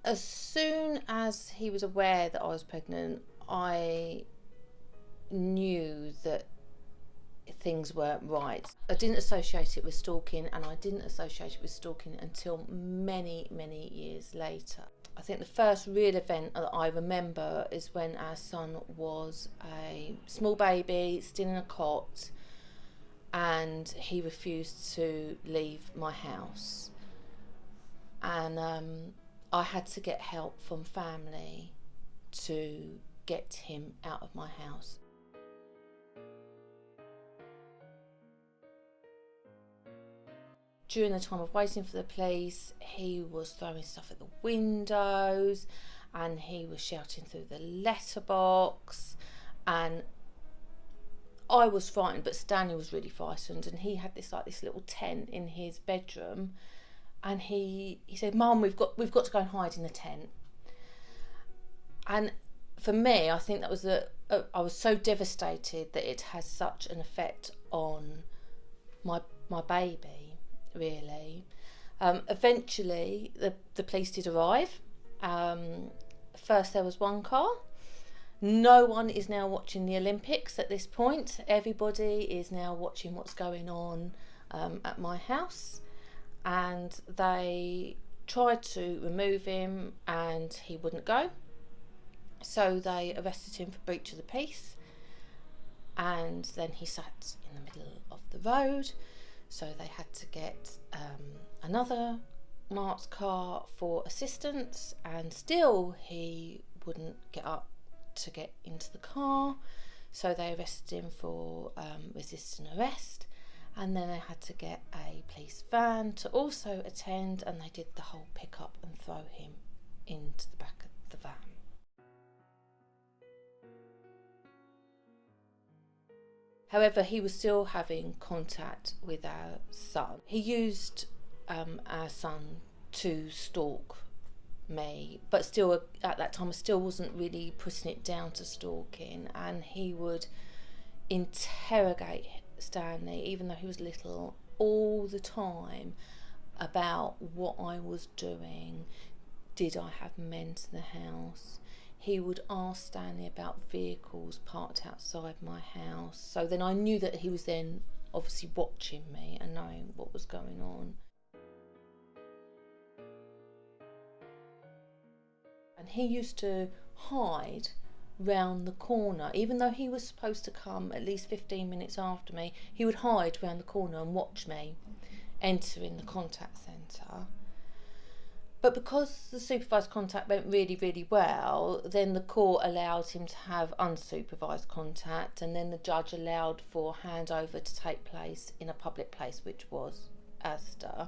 As soon as he was aware that I was pregnant, I knew that things weren't right. I didn't associate it with stalking, and I didn't associate it with stalking until many, many years later. I think the first real event that I remember is when our son was a small baby, still in a cot, and he refused to leave my house. And I had to get help from family to get him out of my house. During the time of waiting for the police, he was throwing stuff at the windows and he was shouting through the letterbox, and I was frightened, but Stanley was really frightened, and he had this little tent in his bedroom, and he said, "Mum, we've got to go and hide in the tent." And for me, I think that was I was so devastated that it has such an effect on my baby, really. Eventually, the police did arrive. First there was one car. No one is now watching the Olympics at this point. Everybody is now watching what's going on at my house. And they tried to remove him and he wouldn't go. So they arrested him for breach of the peace. And then he sat in the middle of the road. So they had to get another marked car for assistance, and still he wouldn't get up to get into the car. So they arrested him for resisting arrest, and then they had to get a police van to also attend, and they did the whole pick up and throw him into the back of the van. However, he was still having contact with our son. He used our son to stalk me, but still at that time I still wasn't really putting it down to stalking, and he would interrogate Stanley, even though he was little, all the time about what I was doing. Did I have men to the house? He would ask Stanley about vehicles parked outside my house. So then I knew that he was then obviously watching me and knowing what was going on. And he used to hide round the corner. Even though he was supposed to come at least 15 minutes after me, he would hide round the corner and watch me entering the contact centre. But because the supervised contact went really, really well, then the court allowed him to have unsupervised contact, and then the judge allowed for handover to take place in a public place, which was Asda.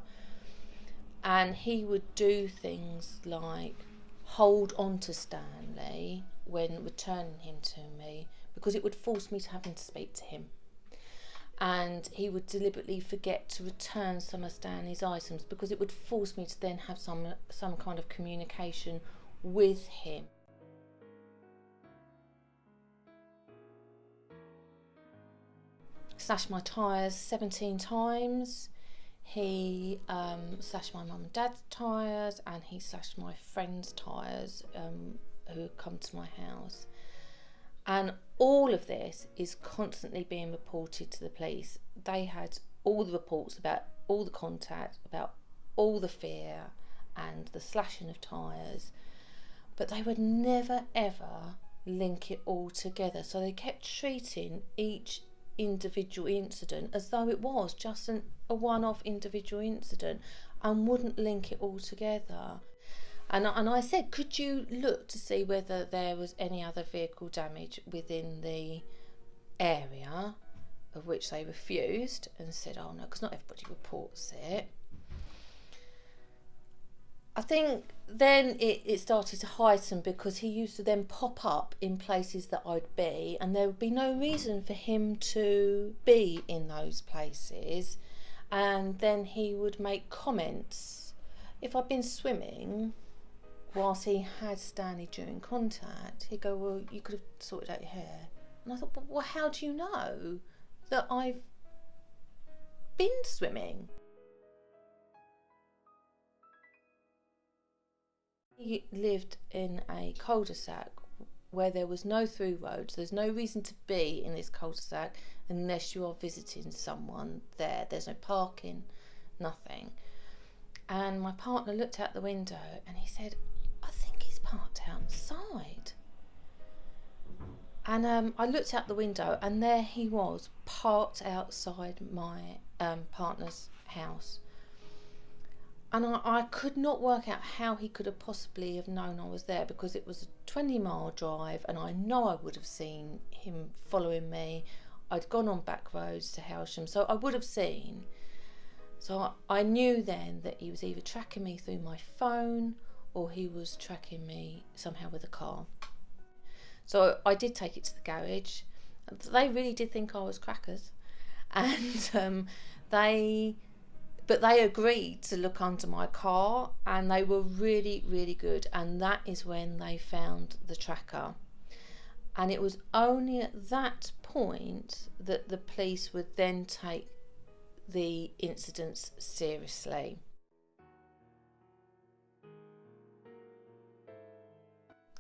And he would do things like hold on to Stanley when returning him to me, because it would force me to having to speak to him. And he would deliberately forget to return some of Stanley's items because it would force me to then have some kind of communication with him. Slashed my tyres 17 times. He slashed my mum and dad's tyres, and he slashed my friend's tyres who had come to my house. And all of this is constantly being reported to the police. They had all the reports about all the contact, about all the fear and the slashing of tyres, but they would never ever link it all together. So they kept treating each individual incident as though it was just a one-off individual incident and wouldn't link it all together. And I said, could you look to see whether there was any other vehicle damage within the area, of which they refused and said, oh no, because not everybody reports it. I think then it started to heighten because he used to then pop up in places that I'd be, and there would be no reason for him to be in those places. And then he would make comments. If I'd been swimming whilst he had Stanley during contact, he'd go, well, you could have sorted out your hair. And I thought, but well, how do you know that I've been swimming? He lived in a cul-de-sac where there was no through roads. There's no reason to be in this cul-de-sac unless you are visiting someone there. There's no parking, nothing. And my partner looked out the window and he said, I think he's parked outside. And I looked out the window and there he was, parked outside my partner's house. And I could not work out how he could have possibly have known I was there, because it was a 20-mile drive and I know I would have seen him following me. I'd gone on back roads to Howsham, so I would have seen. So I knew then that he was either tracking me through my phone or he was tracking me somehow with a car. So I did take it to the garage. They really did think I was crackers. And But they agreed to look under my car, and they were really, really good. And that is when they found the tracker. And it was only at that point that the police would then take the incidents seriously.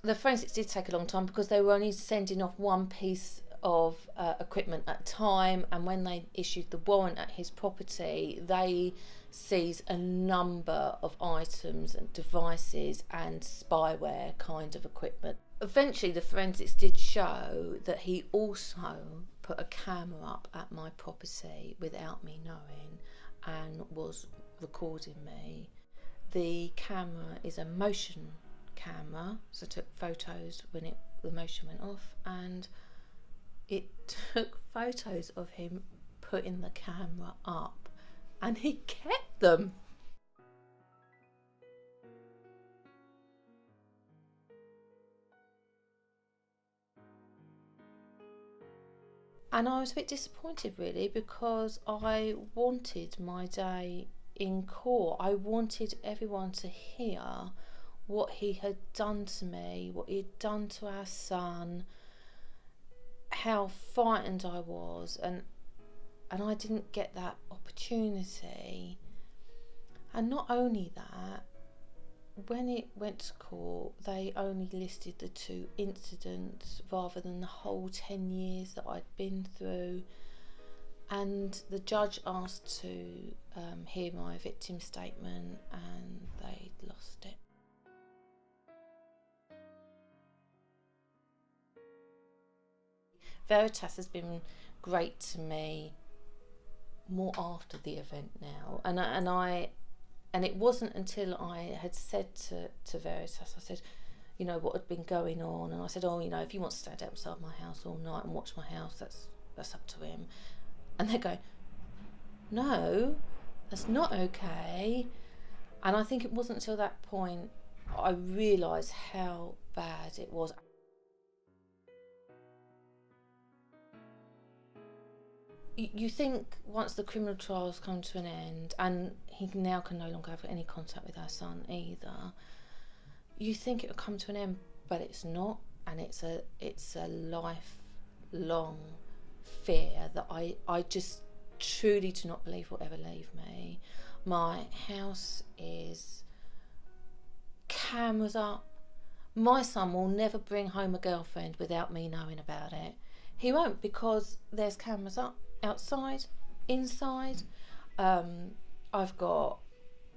The forensics did take a long time because they were only sending off one piece of equipment at a time, and when they issued the warrant at his property, they seized a number of items and devices and spyware kind of equipment. Eventually the forensics did show that he also put a camera up at my property without me knowing and was recording me. The camera is a motion camera, so I took photos when the motion went off, and it took photos of him putting the camera up, and he kept them. And I was a bit disappointed really, because I wanted my day in court. I wanted everyone to hear what he had done to me, what he had done to our son, how frightened I was, and I didn't get that opportunity. And not only that, when it went to court, they only listed the 2 incidents rather than the whole 10 years that I'd been through. And the judge asked to hear my victim statement, and they'd lost it. Veritas has been great to me more after the event now, and it wasn't until I had said to Veritas, I said, you know, what had been going on, and I said, oh, you know, if you want to stand outside my house all night and watch my house, that's up to him. And they go, no, that's not okay. And I think it wasn't until that point I realised how bad it was. You think once the criminal trials come to an end, and he now can no longer have any contact with our son either, you think it will come to an end, but it's not, and it's a lifelong fear that I just truly do not believe will ever leave me. My house is cameras up. My son will never bring home a girlfriend without me knowing about it. He won't, because there's cameras up. Outside, inside, I've got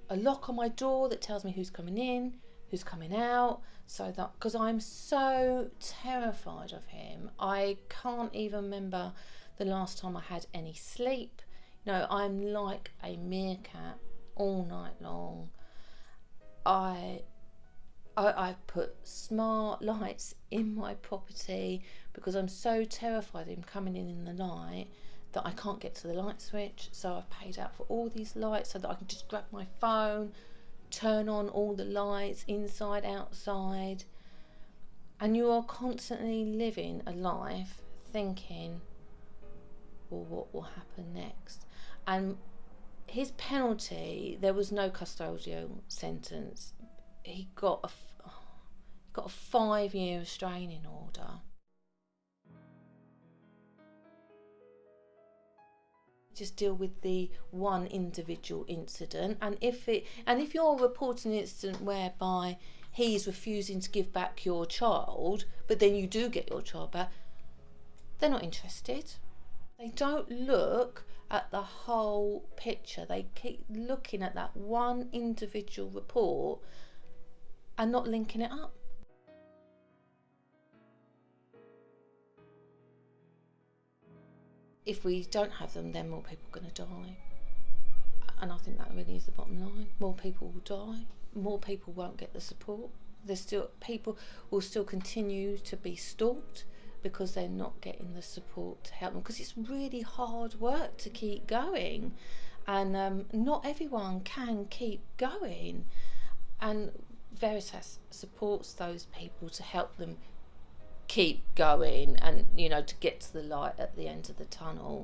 a lock on my door that tells me who's coming in, who's coming out, so that, because I'm so terrified of him, I can't even remember the last time I had any sleep. No, I'm like a meerkat all night long. I put smart lights in my property because I'm so terrified of him coming in the night that I can't get to the light switch. So I've paid out for all these lights so that I can just grab my phone, turn on all the lights inside, outside. And you are constantly living a life thinking, well, what will happen next? And his penalty, there was no custodial sentence. He got a 5-year restraining order. Just deal with the one individual incident, and if you're reporting an incident whereby he's refusing to give back your child, but then you do get your child back, they're not interested. They don't look at the whole picture. They keep looking at that one individual report and not linking it up. If we don't have them, then more people are going to die. And I think that really is the bottom line. More people will die. More people won't get the support. People will still continue to be stalked because they're not getting the support to help them. Because it's really hard work to keep going, and not everyone can keep going. And Veritas supports those people to help them keep going and, to get to the light at the end of the tunnel.